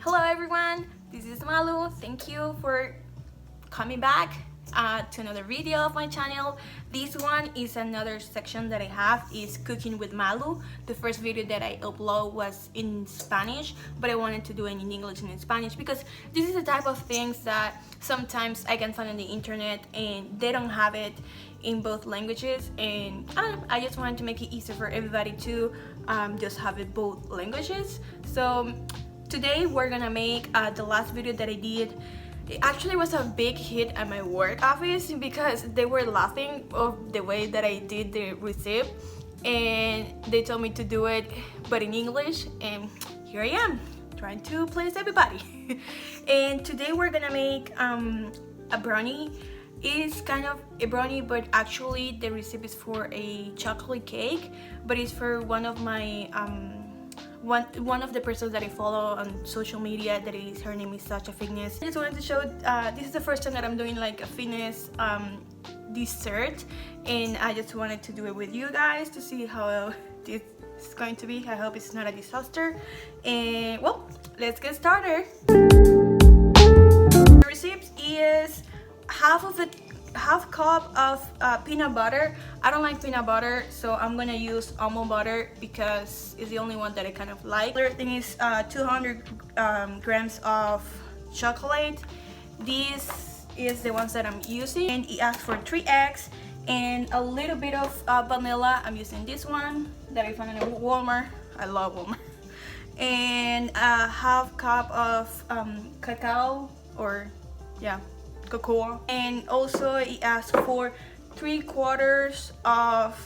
Hello everyone, this is Malu. Thank you for coming back to another video of my channel. This one is another section that I have is cooking with Malu. The first video that I upload was in Spanish, but I wanted to do it in English and in Spanish because this is the type of things that sometimes I can find on the internet and they don't have it in both languages, and I just wanted to make it easier for everybody to just have it both languages. So today we're gonna make the last video that I did. It actually was a big hit at my work office because they were laughing of the way that I did the recipe, and they told me to do it but in English, and here I am trying to please everybody. And today we're gonna make a brownie. It's kind of a brownie, but actually the recipe is for a chocolate cake, but it's for one of my one of the persons that I follow on social media. That is, her name is Such a Fitness. I just wanted to show this is the first time that I'm doing like a fitness dessert, and I just wanted to do it with you guys to see how this is going to be. I hope it's not a disaster, and well, let's get started. The recipe is half cup of peanut butter. I don't like peanut butter, so I'm gonna use almond butter because it's the only one that I kind of like. The other thing is 200 grams of chocolate. This is the ones that I'm using, and it asks for 3 eggs and a little bit of vanilla. I'm using this one that I found in Walmart. I love Walmart. And a half cup of cacao, or yeah, cocoa. And also it asks for 3/4 of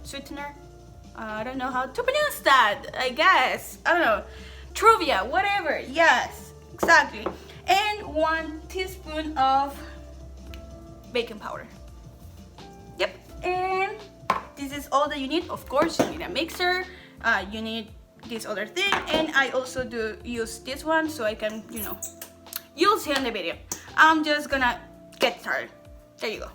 sweetener. I don't know how to pronounce that. I guess I don't know. Trivia, whatever. Yes, exactly. And 1 teaspoon of baking powder. Yep. And this is all that you need. Of course, you need a mixer. You need this other thing, and I also do use this one so I can, you'll see in the video. I'm just gonna get started. There you go.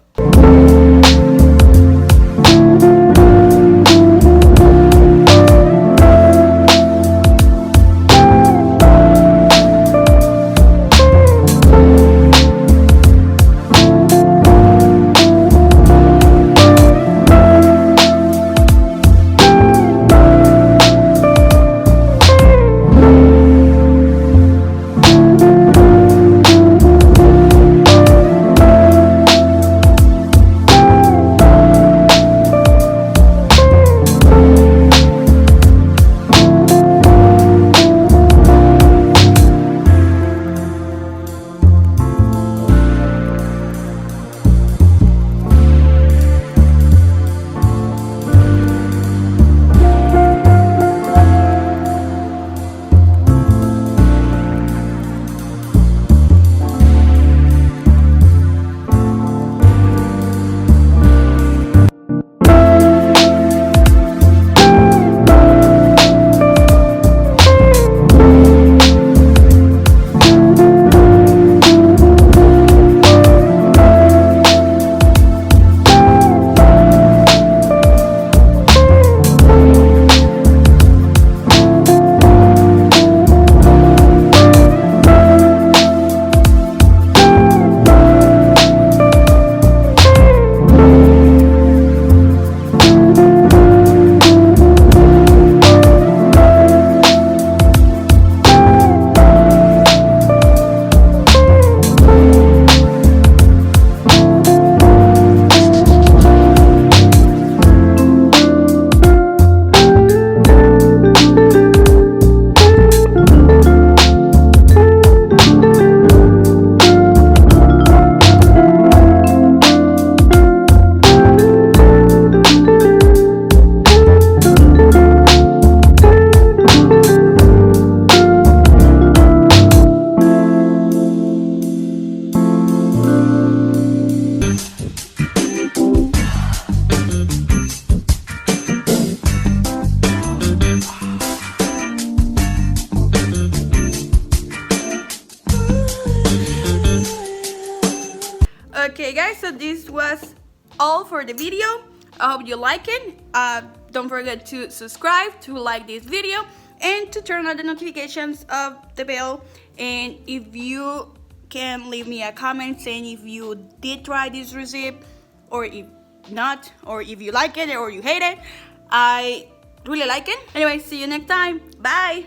Okay guys, so this was all for the video. I hope you like it. don't forget to subscribe, to like this video, and to turn on the notifications of the bell. And if you can leave me a comment saying if you did try this recipe, or if not, or if you like it or you hate it. I really like it. Anyway, see you next time. Bye.